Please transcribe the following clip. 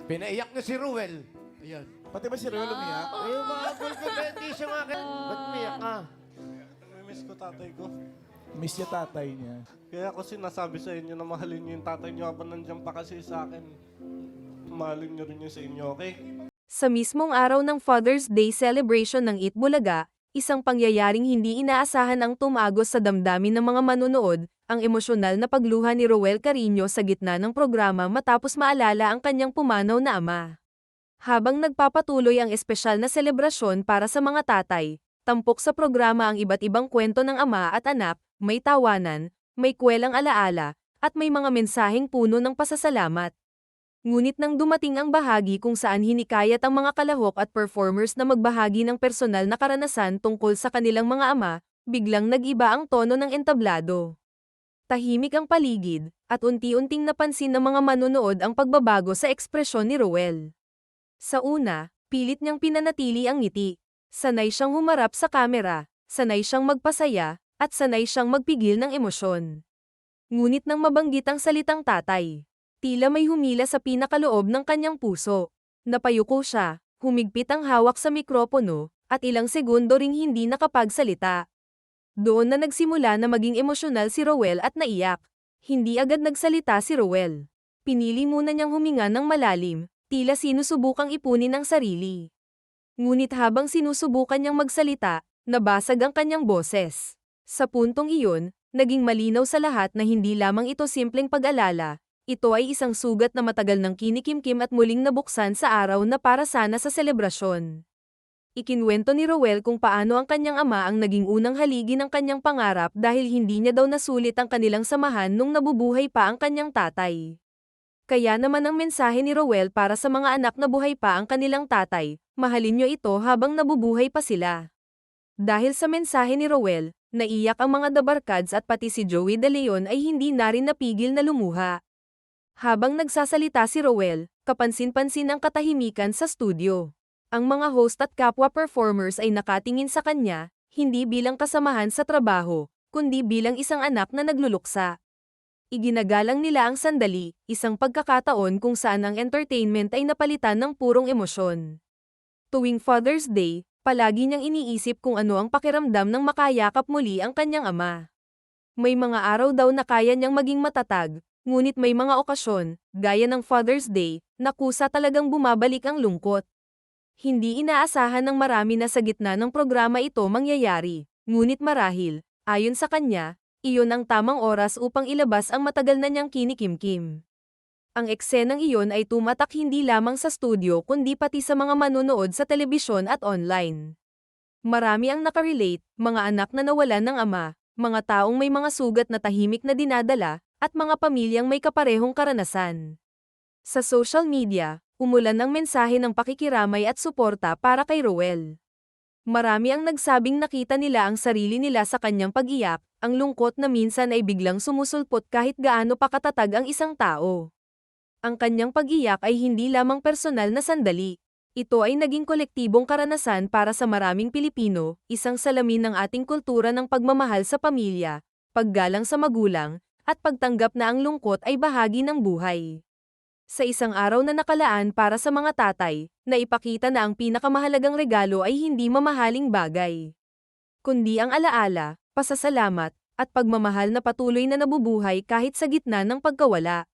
Pinaiyak niyo si Ruel. Ayan. Pati ba si Ruel umiyak? Eh, mga ko ba, hindi siya nga ba't umiyak ka? Miss ko tatay ko. Miss niya tatay niya. Kaya ako sinasabi sa inyo na mahalin niyo yung tatay niyo habang nandiyan pa kasi sa akin. Mahalin niyo rin yun sa inyo, okay? Sa mismong araw ng Father's Day celebration ng Itbulaga, isang pangyayaring hindi inaasahan ang tumagos sa damdamin ng mga manunood, ang emosyonal na pagluha ni Roel Carino sa gitna ng programa matapos maalala ang kanyang pumanaw na ama. Habang nagpapatuloy ang espesyal na selebrasyon para sa mga tatay, tampok sa programa ang iba't ibang kwento ng ama at anak, may tawanan, may kwelang alaala, at may mga mensaheng puno ng pasasalamat. Ngunit nang dumating ang bahagi kung saan hinikayat ang mga kalahok at performers na magbahagi ng personal na karanasan tungkol sa kanilang mga ama, biglang nag-iba ang tono ng entablado. Tahimik ang paligid, at unti-unting napansin ng mga manunood ang pagbabago sa ekspresyon ni Roel. Sa una, pilit niyang pinanatili ang ngiti. Sanay siyang humarap sa kamera, sanay siyang magpasaya, at sanay siyang magpigil ng emosyon. Ngunit nang mabanggit ang salitang tatay, tila may humila sa pinakaloob ng kanyang puso. Napayuko siya, humigpit ang hawak sa mikropono, at ilang segundo ring hindi nakapagsalita. Doon na nagsimula na maging emosyonal si Roel at naiyak. Hindi agad nagsalita si Roel. Pinili muna niyang huminga ng malalim, tila sinusubukang ipunin ang sarili. Ngunit habang sinusubukan niyang magsalita, nabasag ang kanyang boses. Sa puntong iyon, naging malinaw sa lahat na hindi lamang ito simpleng pag-alala, ito ay isang sugat na matagal nang kinikimkim at muling nabuksan sa araw na para sana sa selebrasyon. Ikinwento ni Roel kung paano ang kanyang ama ang naging unang haligi ng kanyang pangarap dahil hindi niya daw nasulit ang kanilang samahan nung nabubuhay pa ang kanyang tatay. Kaya naman ang mensahe ni Roel para sa mga anak na buhay pa ang kanilang tatay, mahalin niyo ito habang nabubuhay pa sila. Dahil sa mensahe ni Roel, naiyak ang mga dabarkads at pati si Joey De Leon ay hindi na rin napigil na lumuha. Habang nagsasalita si Roel, kapansin-pansin ang katahimikan sa studio. Ang mga host at kapwa performers ay nakatingin sa kanya, hindi bilang kasamahan sa trabaho, kundi bilang isang anak na nagluluksa. Iginagalang nila ang sandali, isang pagkakataon kung saan ang entertainment ay napalitan ng purong emosyon. Tuwing Father's Day, palagi niyang iniisip kung ano ang pakiramdam ng makayakap muli ang kanyang ama. May mga araw daw na kaya niyang maging matatag, ngunit may mga okasyon, gaya ng Father's Day, na kusa talagang bumabalik ang lungkot. Hindi inaasahan ng marami na sa gitna ng programa ito mangyayari, ngunit marahil, ayon sa kanya, iyon ang tamang oras upang ilabas ang matagal na niyang kinikimkim. Ang eksenang iyon ay tumatak hindi lamang sa studio kundi pati sa mga manunood sa telebisyon at online. Marami ang nakarelate, mga anak na nawalan ng ama, mga taong may mga sugat na tahimik na dinadala, at mga pamilyang may kaparehong karanasan. Sa social media, umulan ng mensahe ng pakikiramay at suporta para kay Roel. Marami ang nagsabing nakita nila ang sarili nila sa kanyang pag-iyak, ang lungkot na minsan ay biglang sumusulpot kahit gaano pa katatag ang isang tao. Ang kanyang pag-iyak ay hindi lamang personal na sandali. Ito ay naging kolektibong karanasan para sa maraming Pilipino, isang salamin ng ating kultura ng pagmamahal sa pamilya, paggalang sa magulang, at pagtanggap na ang lungkot ay bahagi ng buhay. Sa isang araw na nakalaan para sa mga tatay, naipakita na ang pinakamahalagang regalo ay hindi mamahaling bagay, kundi ang alaala, pasasalamat, at pagmamahal na patuloy na nabubuhay kahit sa gitna ng pagkawala.